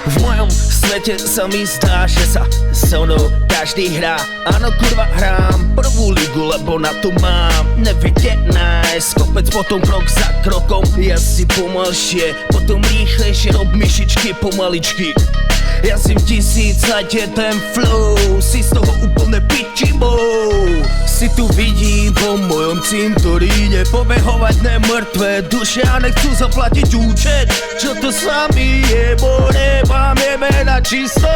V mojom svete sa mi zdá, že sa so mnou každý hrá. Áno, kurva, hrám prvú ligu, lebo na to mám. Neviete nájsť kopec, potom krok za krokom. Ja si pomalšie, potom rýchlejšie, rob myšičky pomaličky. Jazím 1000, je ten flow, si z toho úplne pičibou. Si tu vidím po mojom cintoríne pobehovať nemrtvé duše a nechcú zaplatiť účet. Čo to s vami je, bo nemám jemena čisto.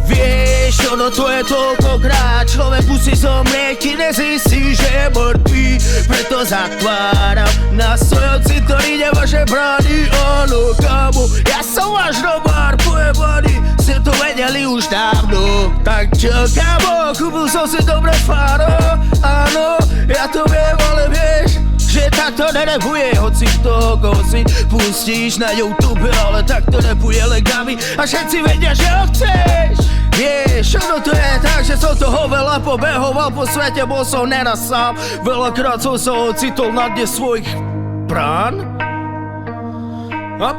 Vieš, ono to je toľkokrát, človek musí zomrieť, ti nezistí, že je mŕtvý. Preto zatváram na svojom cintoríne vaše brány. Áno, kámo, ja som váš robár pojebaný, ste to vedeli už dávno. Tak čo, kámo, kúpil som si dobre fáro. Áno, ja to viem, ale vieš, že takto nerepuje, hoci kto, koho si pustíš na YouTube, ale takto nepuje legami a všetci vedia, že ho chceš. Vieš, ono to je tak, že som toho veľa pobehoval po svete, bol som neraz sám. Veľakrát som sa ocitol na dne svojich brán. A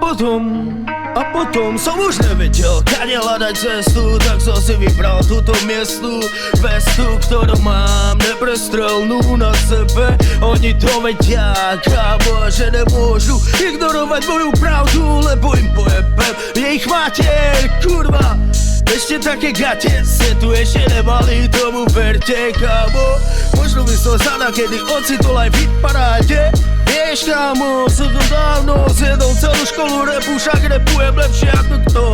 potom som už nevedel, kade hľadať cestu, tak som si vybral túto miestnu vestu, ktorú mám neprestrelnú na sebe. Oni to vedia, kámo, že nemôžu ignorovať moju pravdu, lebo im pojebem je ich mater, kurva. Ešte také gate ste tu ešte nemali, tomu verte, kámo. Možno by som sa nakedy ocitol aj v hitparáde. Vieš, kámo, som tu dávno zjedol celú školu repu, však repujem lepšie ako kto.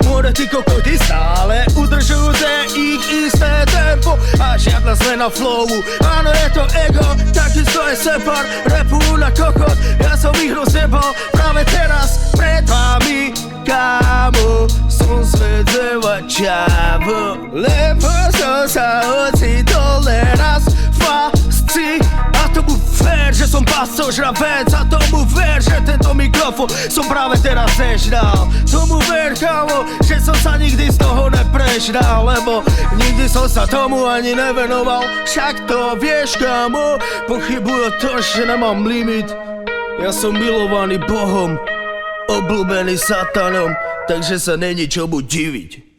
More ty kokoti stále udržujúce ich isté tempo a žiadna zmena flowu. Áno, je to ego, takisto je separ repu na kokot. Ja som ich rozjebal práve teraz pred vami, kámo. Som zvedevať čavo, lebo som sa ocitol neraz v pasci. A tomu ver, že som pasco žravec, a tomu ver, že tento mikrofón som práve teraz zežral. Tomu ver, kámo, že som sa nikdy z toho neprežral, lebo nikdy som sa tomu ani nevenoval. Však to vieš, kámo, pochybuj o to, že nemám limit. Ja som milovaný Bohom, obľúbený satanom, takže sa není čomu diviť.